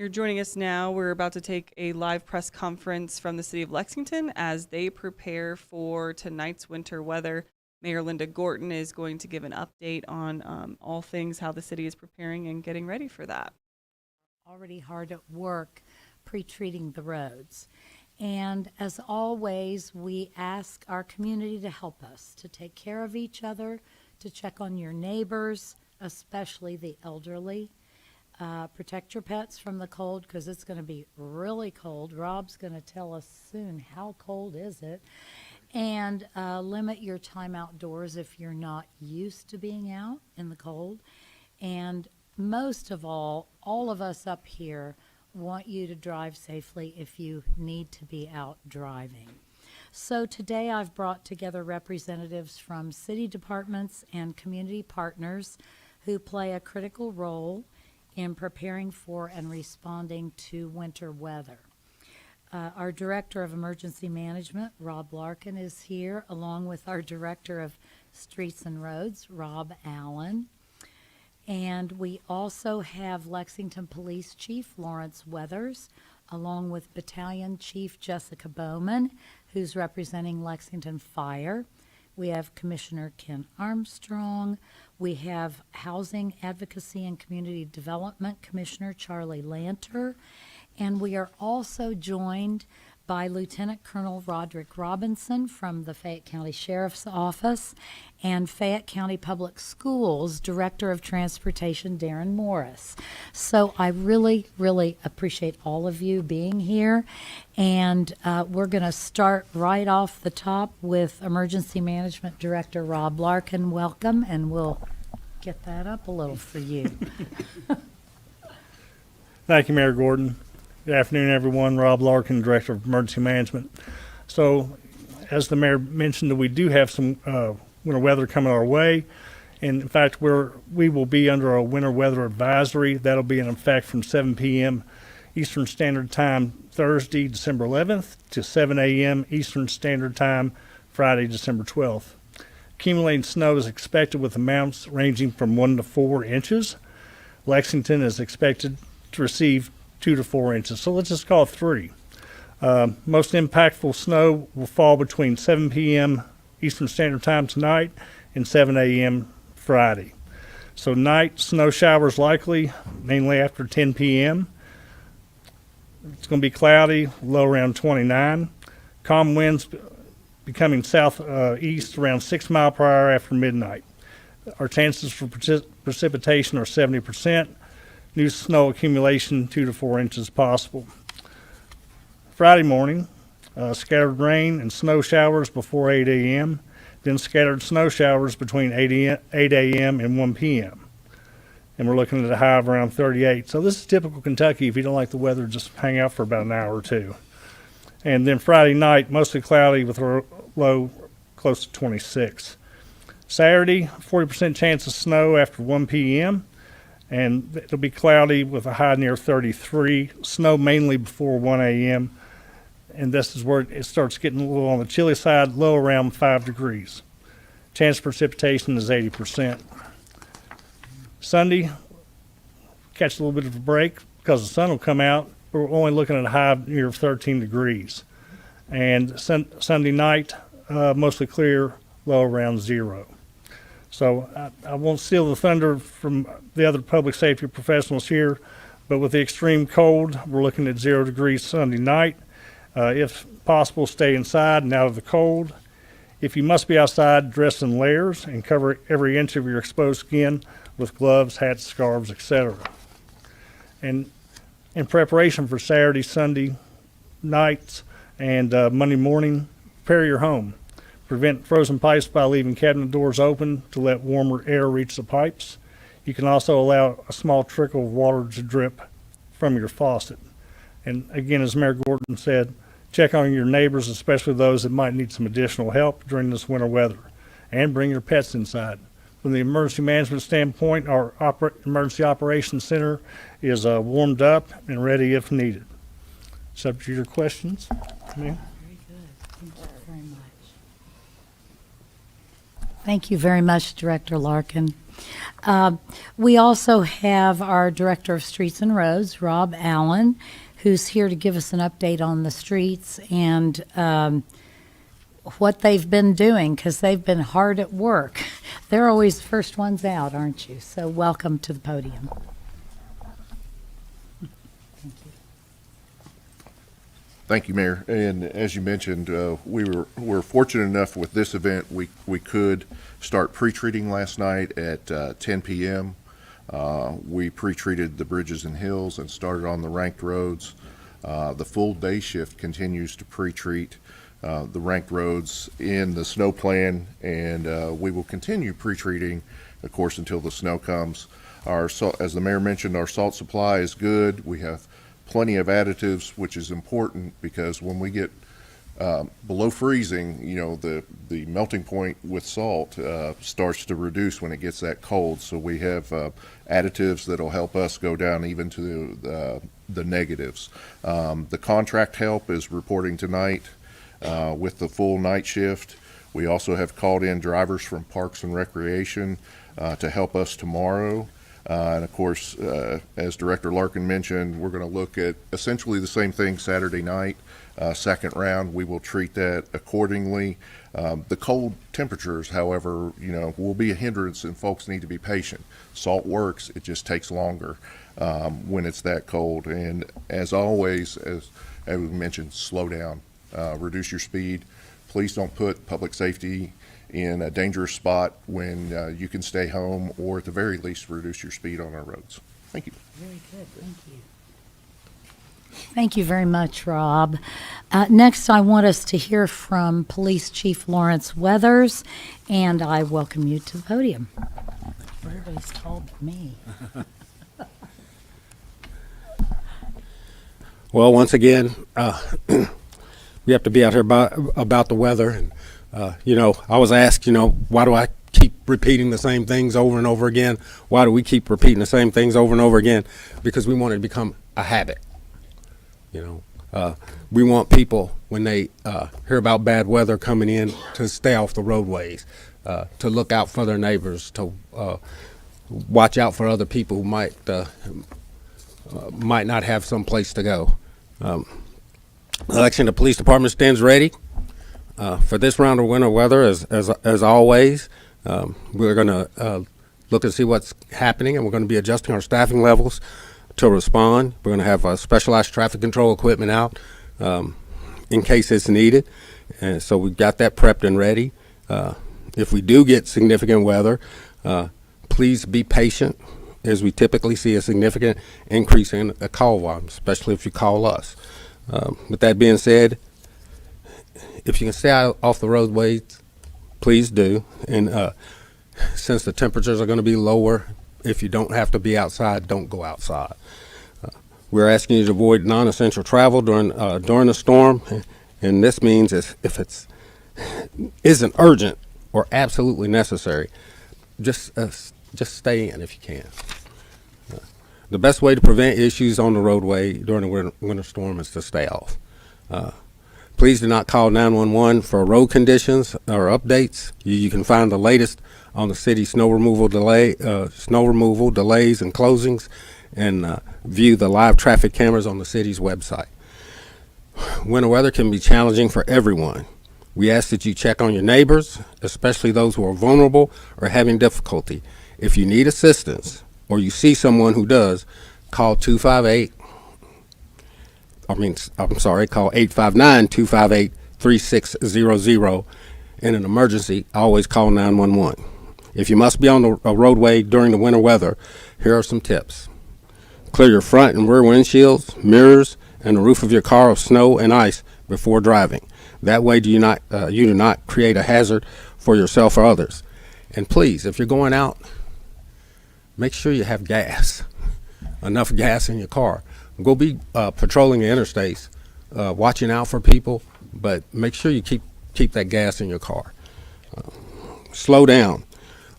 You're joining us now. We're about to take a live press conference from the city of Lexington as they prepare for tonight's winter weather. Mayor Linda Gorton is going to give an update on all things, how the city is preparing and getting ready for that. Already hard at work pre-treating the roads. And as always, we ask our community to help us, to take care of each other, to check on your neighbors, especially the elderly. Protect your pets from the cold because it's going to be really cold. Rob's going to tell us soon how cold is it. And limit your time outdoors if you're not used to being out in the cold. And most of all of us up here want you to drive safely if you need to be out driving. So today I've brought together representatives from city departments and community partners who play a critical role in preparing for and responding to winter weather. Our Director of Emergency Management, Rob Larkin, is here, along with our Director of Streets and Roads, Rob Allen. And we also have Lexington Police Chief Lawrence Weathers, along with Battalion Chief Jessica Bowman, who's representing Lexington Fire. We have Commissioner Ken Armstrong. We have Housing Advocacy and Community Development Commissioner Charlie Lanter. And we are also joined by Lieutenant Colonel Roderick Robinson from the Fayette County Sheriff's Office and Fayette County Public Schools Director of Transportation Darren Morris. So I really, really appreciate all of you being here. And we're going to start right off the top with Emergency Management Director Rob Larkin. Welcome, and we'll get that up a little for you. Thank you, Mayor Gordon. Good afternoon, everyone. Rob Larkin, Director of Emergency Management. So, as the mayor mentioned, we do have some winter weather coming our way. And in fact, we will be under a winter weather advisory. That'll be in effect from 7 p.m. Eastern Standard Time Thursday, December 11th to 7 a.m. Eastern Standard Time Friday, December 12th. Accumulating snow is expected with amounts ranging from 1 to 4 inches. Lexington is expected to receive 2 to 4 inches. So let's just call it 3. Most impactful snow will fall between 7 p.m. Eastern Standard Time tonight and 7 a.m. Friday. So night snow showers likely, mainly after 10 p.m. It's going to be cloudy, low around 29. Calm winds becoming southeast around 6 miles per hour after midnight. Our chances for precipitation are 70%. New snow accumulation 2 to 4 inches possible. Friday morning, scattered rain and snow showers before 8 a.m., then scattered snow showers between 8 a.m. and 1 p.m. And we're looking at a high of around 38. So this is typical Kentucky. If you don't like the weather, just hang out for about an hour or two. And then Friday night, mostly cloudy with a low close to 26. Saturday, 40% chance of snow after 1 p.m., and it'll be cloudy with a high near 33. Snow mainly before 1 a.m. And this is where it starts getting a little on the chilly side, low around 5 degrees. Chance of precipitation is 80%. Sunday, catch a little bit of a break because the sun will come out. We're only looking at a high near 13 degrees. And Sunday night, mostly clear, low around 0. So I won't steal the thunder from the other public safety professionals here, but with the extreme cold, we're looking at 0 degrees Sunday night. If possible, stay inside and out of the cold. If you must be outside, dress in layers and cover every inch of your exposed skin with gloves, hats, scarves, etc. And in preparation for Saturday, Sunday nights, and Monday morning, prepare your home. Prevent frozen pipes by leaving cabinet doors open to let warmer air reach the pipes. You can also allow a small trickle of water to drip from your faucet. And again, as Mayor Gordon said, check on your neighbors, especially those that might need some additional help during this winter weather. And bring your pets inside. From the emergency management standpoint, our emergency operations center is warmed up and ready if needed. Subject to your questions. Ma'am? Very good. Thank you very much. Thank you very much, Director Larkin. We also have our Director of Streets and Roads, Rob Allen, who's here to give us an update on the streets and what they've been doing, because they've been hard at work. They're always the first ones out, aren't you? So welcome to the podium. Thank you, Mayor. And as you mentioned, we're fortunate enough with this event, we could start pre-treating last night at 10 p.m. We pre-treated the bridges and hills and started on the ranked roads. The full day shift continues to pre-treat the ranked roads in the snow plan, and we will continue pre-treating, of course, until the snow comes. As the Mayor mentioned, our salt supply is good. We have plenty of additives, which is important because when we get below freezing, the melting point with salt starts to reduce when it gets that cold. So we have additives that'll help us go down even to the negatives. The contract help is reporting tonight with the full night shift. We also have called in drivers from Parks and Recreation to help us tomorrow. And of course, as Director Larkin mentioned, we're going to look at essentially the same thing Saturday night. Second round, we will treat that accordingly. The cold temperatures, however, will be a hindrance, and folks need to be patient. Salt works, it just takes longer when it's that cold. And as always, as we mentioned, slow down, reduce your speed. Please don't put public safety in a dangerous spot when you can stay home, or at the very least reduce your speed on our roads. Thank you. Very good, thank you. Thank you very much, Rob. Next, I want us to hear from Police Chief Lawrence Weathers, and I welcome you to the podium. Everybody's taller than me. Well, once again, we have to be out here about the weather, and I was asked, why do I keep repeating the same things over and over again? Why do we keep repeating the same things over and over again? Because we want it to become a habit. We want people, when they hear about bad weather coming in, to stay off the roadways, to look out for their neighbors, to watch out for other people who might not have some place to go. Lexington Police Department stands ready for this round of winter weather. As always, we're going to look and see what's happening, and we're going to be adjusting our staffing levels to respond. We're going to have specialized traffic control equipment out in case it's needed, and so we've got that prepped and ready. If we do get significant weather, please be patient, as we typically see a significant increase in a call volume, especially if you call us. With that being said, if you can stay off the roadways, please do. And since the temperatures are going to be lower, if you don't have to be outside, don't go outside. We're asking you to avoid non-essential travel during the storm, and this means if it isn't urgent or absolutely necessary, just stay in if you can. The best way to prevent issues on the roadway during the winter storm is to stay off. Please do not call 911 for road conditions or updates. You can find the latest on the city's snow removal delays and closings, and view the live traffic cameras on the city's website. Winter weather can be challenging for everyone. We ask that you check on your neighbors, especially those who are vulnerable or having difficulty. If you need assistance or you see someone who does, call 859-258-3600. In an emergency, always call 911. If you must be on a roadway during the winter weather, here are some tips. Clear your front and rear windshields, mirrors, and the roof of your car of snow and ice before driving. That way you do not create a hazard for yourself or others. And please, if you're going out, make sure you have gas, enough gas in your car. Go be patrolling the interstates, watching out for people, but make sure you keep that gas in your car. Slow down.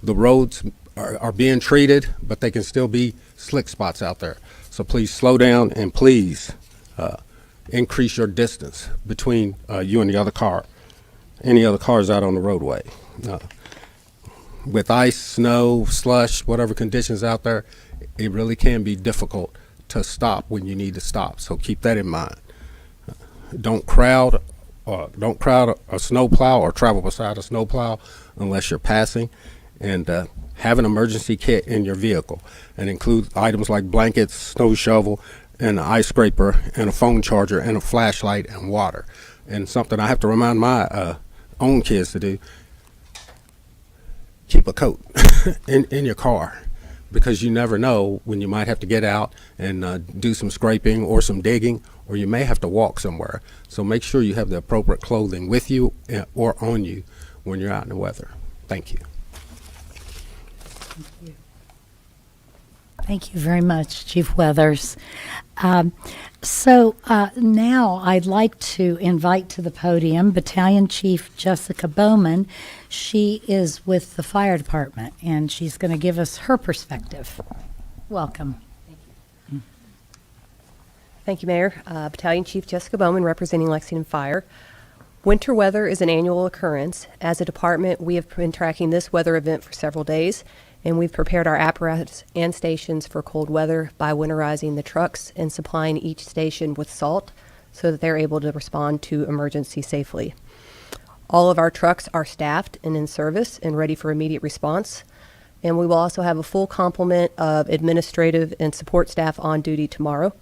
The roads are being treated, but they can still be slick spots out there. So please slow down, and please increase your distance between you and any other cars out on the roadway. with ice, snow, slush, whatever conditions out there, it really can be difficult to stop when you need to stop. So keep that in mind. Don't crowd a snowplow or travel beside a snowplow unless you're passing. And have an emergency kit in your vehicle and include items like blankets, snow shovel, and an ice scraper, and a phone charger, and a flashlight, and water. And something I have to remind my own kids to do, keep a coat in your car, because you never know when you might have to get out and do some scraping or some digging, or you may have to walk somewhere. So make sure you have the appropriate clothing with you or on you when you're out in the weather. Thank you. Thank you very much, Chief Weathers. So now I'd like to invite to the podium Battalion Chief Jessica Bowman. She is with the fire department, and she's going to give us her perspective. Welcome. Thank you, Mayor. Battalion Chief Jessica Bowman, representing Lexington Fire. Winter weather is an annual occurrence. As a department, we have been tracking this weather event for several days, and we've prepared our apparatus and stations for cold weather by winterizing the trucks and supplying each station with salt so that they're able to respond to emergency safely. All of our trucks are staffed and in service and ready for immediate response. And we will also have a full complement of administrative and support staff on duty tomorrow,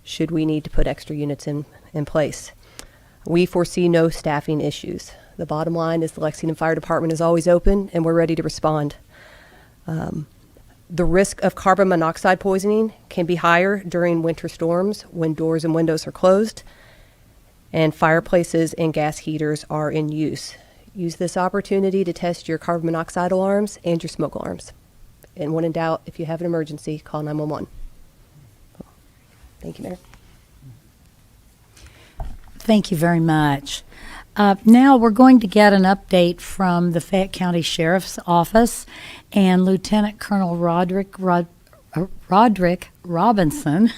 should we need to put extra units in place. We foresee no staffing issues. The bottom line is the Lexington Fire Department is always open and we're ready to respond. The risk of carbon monoxide poisoning can be higher during winter storms when doors and windows are closed and fireplaces and gas heaters are in use. Use this opportunity to test your carbon monoxide alarms and your smoke alarms. And when in doubt, if you have an emergency, call 911. Thank you, Mayor. Thank you very much. Now we're going to get an update from the Fayette County Sheriff's Office, and Lieutenant Colonel Roderick Robinson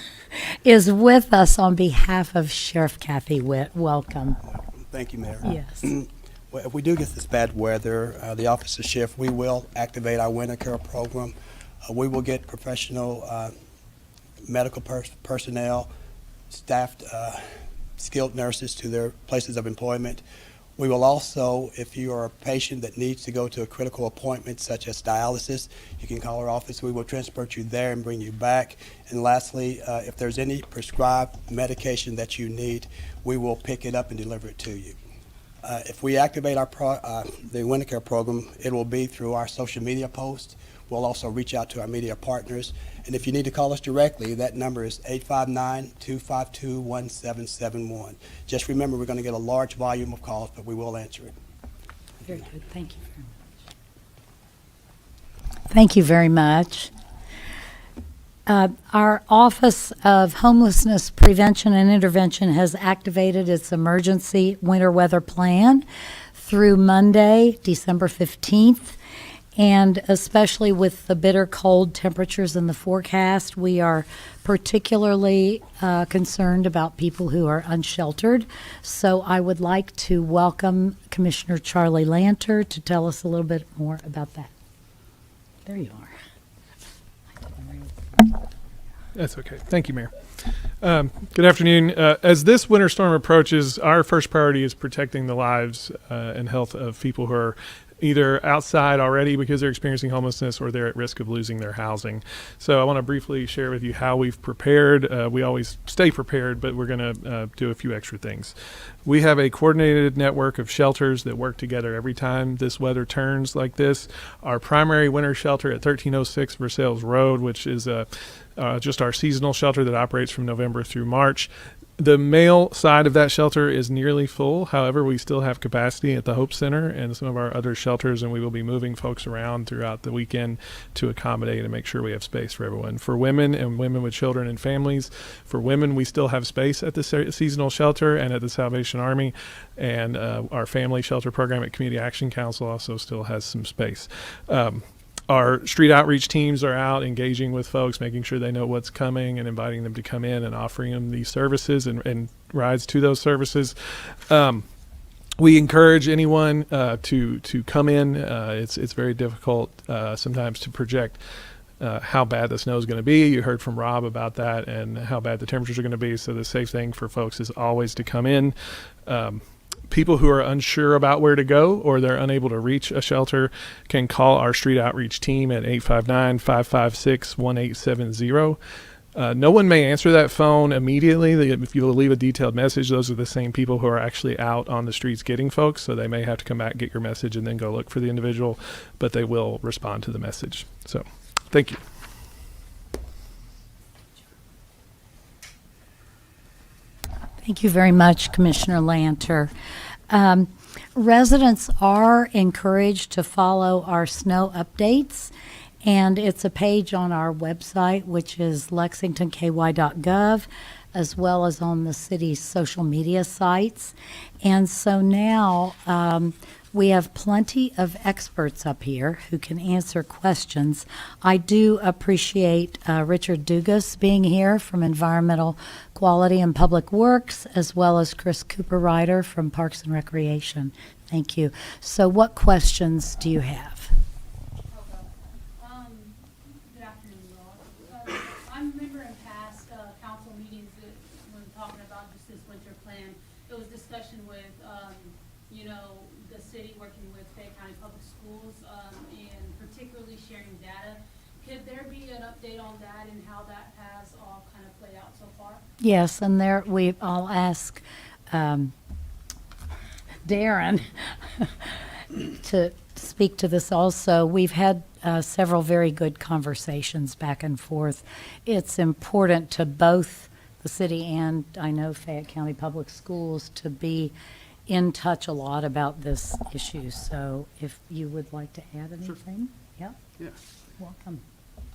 is with us on behalf of Sheriff Kathy Witt. Welcome. Thank you, Mayor. Yes. Well, if we do get this bad weather, the Office of Sheriff, we will activate our winter care program. We will get professional medical personnel, staffed skilled nurses to their places of employment. We will also, if you are a patient that needs to go to a critical appointment such as dialysis, you can call our office. We will transport you there and bring you back. And lastly, if there's any prescribed medication that you need, we will pick it up and deliver it to you. If we activate the winter care program, it will be through our social media posts. We'll also reach out to our media partners. And if you need to call us directly, that number is 859-252-1771. Just remember, we're going to get a large volume of calls, but we will answer it. Very good. Thank you very much. Thank you very much. Our Office of Homelessness Prevention and Intervention has activated its emergency winter weather plan through Monday, December 15th. And especially with the bitter cold temperatures in the forecast, we are particularly concerned about people who are unsheltered. So I would like to welcome Commissioner Charlie Lanter to tell us a little bit more about that. There you are. That's okay. Thank you, Mayor. Good afternoon. As this winter storm approaches, our first priority is protecting the lives and health of people who are either outside already because they're experiencing homelessness or they're at risk of losing their housing. So I want to briefly share with you how we've prepared. We always stay prepared, but we're going to do a few extra things. We have a coordinated network of shelters that work together every time this weather turns like this. Our primary winter shelter at 1306 Versailles Road, which is just our seasonal shelter that operates from November through March. The male side of that shelter is nearly full. However, we still have capacity at the Hope Center and some of our other shelters, and we will be moving folks around throughout the weekend to accommodate and make sure we have space for everyone. For women and women with children and families, for women, we still have space at the seasonal shelter and at the Salvation Army, and our family shelter program at Community Action Council also still has some space. Our street outreach teams are out engaging with folks, making sure they know what's coming and inviting them to come in and offering them these services and rides to those services. We encourage anyone to come in. It's very difficult sometimes to project how bad the snow is going to be. You heard from Rob about that and how bad the temperatures are going to be. So the safe thing for folks is always to come in. People who are unsure about where to go or they're unable to reach a shelter can call our street outreach team at 859-556-1870. No one may answer that phone immediately. If you leave a detailed message, those are the same people who are actually out on the streets getting folks, so they may have to come back, get your message, and then go look for the individual, but they will respond to the message. So, thank you. Thank you very much, Commissioner Lanter. Residents are encouraged to follow our snow updates, and it's a page on our website, which is lexingtonky.gov, as well as on the city's social media sites. And so now we have plenty of experts up here who can answer questions. I do appreciate Richard Dugas being here from Environmental Quality and Public Works, as well as Chris Cooper Ryder from Parks and Recreation. Thank you. So what questions do you have? Good afternoon, you all. I remember in past council meetings that when talking about just this winter plan, there was discussion with, the city working with Fayette County Public Schools and particularly sharing data. Could there be an update on that and how that has all kind of played out so far? Yes, and I'll ask Darren to speak to this also. We've had several very good conversations back and forth. It's important to both the city and, I know, Fayette County Public Schools to be in touch a lot about this issue. So if you would like to add anything? Sure. Yeah. Welcome.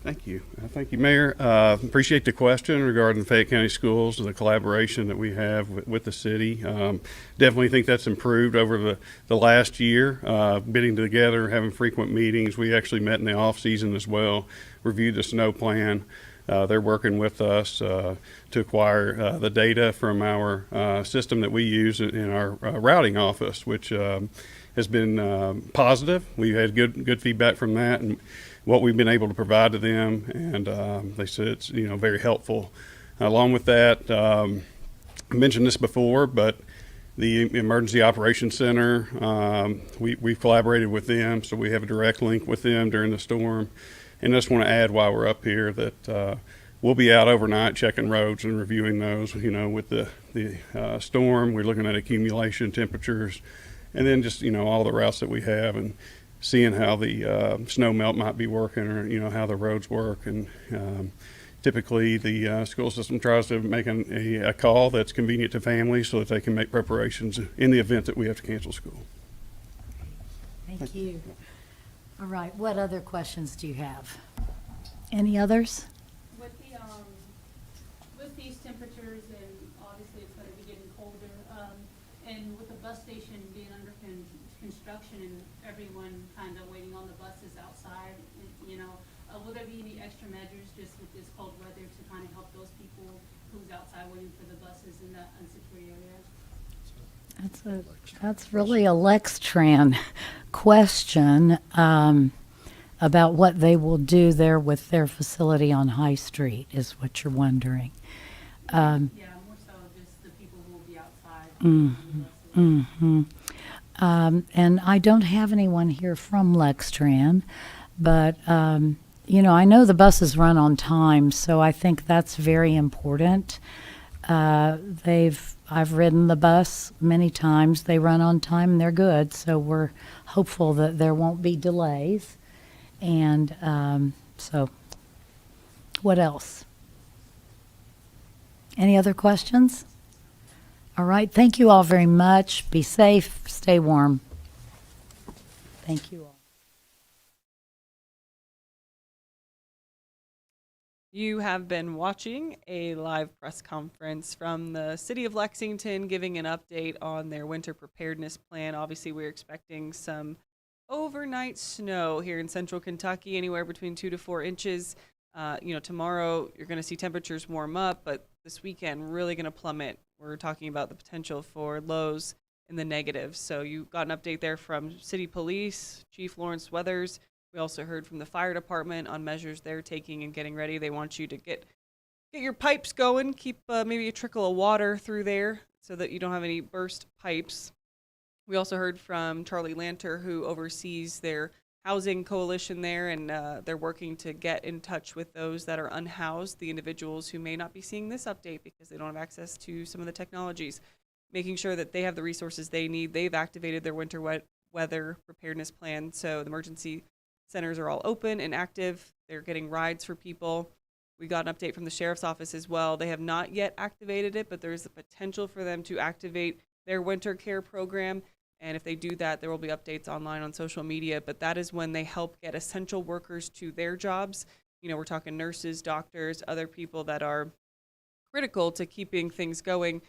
Thank you. Thank you, Mayor. Appreciate the question regarding Fayette County Schools, the collaboration that we have with the city. Definitely think that's improved over the last year, getting together, having frequent meetings. We actually met in the off season as well, reviewed the snow plan. They're working with us to acquire the data from our system that we use in our routing office, which has been positive. We've had good feedback from that and what we've been able to provide to them, and they said it's very helpful. Along with that, I mentioned this before, but the Emergency Operations Center, we've collaborated with them, so we have a direct link with them during the storm. And I just want to add while we're up here that we'll be out overnight checking roads and reviewing those. With the storm, we're looking at accumulation temperatures, and then just all the routes that we have and seeing how the snow melt might be working, or how the roads work. And typically, the school system tries to make a call that's convenient to families so that they can make preparations in the event that we have to cancel school. Thank you. All right, what other questions do you have? Any others? With these temperatures, and obviously it's going to be getting colder, and with the bus station being under construction and everyone kind of waiting on the buses outside, will there be any extra measures just with this cold weather to kind of help those people who's outside waiting for the buses in that unsecure area? That's really a Lextran question about what they will do there with their facility on High Street, is what you're wondering. Yeah, more so just the people who will be outside. And I don't have anyone here from Lextran, but I know the buses run on time, so I think that's very important. I've ridden the bus many times. They run on time and they're good, so we're hopeful that there won't be delays. And so what else? Any other questions? All right, thank you all very much. Be safe, stay warm. Thank you all. You have been watching a live press conference from the City of Lexington giving an update on their winter preparedness plan. Obviously, we're expecting some overnight snow here in central Kentucky, anywhere between 2 to 4 inches. Tomorrow you're going to see temperatures warm up, but this weekend really going to plummet. We're talking about the potential for lows in the negative. So you got an update there from City Police, Chief Lawrence Weathers. We also heard from the fire department on measures they're taking and getting ready. They want you to get your pipes going, keep maybe a trickle of water through there so that you don't have any burst pipes. We also heard from Charlie Lanter, who oversees their housing coalition there, and they're working to get in touch with those that are unhoused, the individuals who may not be seeing this update because they don't have access to some of the technologies, making sure that they have the resources they need. They've activated their winter weather preparedness plan, so the emergency centers are all open and active. They're getting rides for people. We got an update from the sheriff's office as well. They have not yet activated it, but there is the potential for them to activate their winter care program. And if they do that, there will be updates online on social media. But that is when they help get essential workers to their jobs. You know, we're talking nurses, doctors, other people that are critical to keeping things going.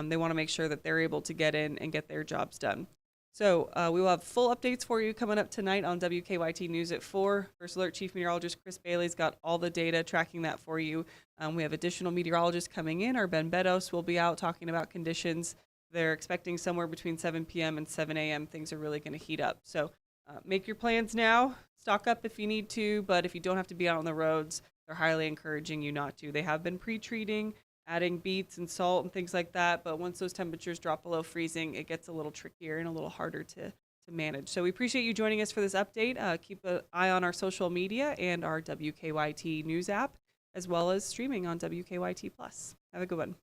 They want to make sure that they're able to get in and get their jobs done. So we will have full updates for you coming up tonight on WKYT News at 4. First Alert Chief Meteorologist Chris Bailey's got all the data tracking that for you. We have additional meteorologists coming in. Our Ben Beddos will be out talking about conditions. They're expecting somewhere between 7 p.m. and 7 a.m. Things are really going to heat up. So make your plans now. Stock up if you need to, but if you don't have to be out on the roads, they're highly encouraging you not to. They have been pre-treating, adding beets and salt and things like that, but once those temperatures drop below freezing, it gets a little trickier and a little harder to manage. So we appreciate you joining us for this update. Keep an eye on our social media and our WKYT News app, as well as streaming on WKYT+. Have a good one.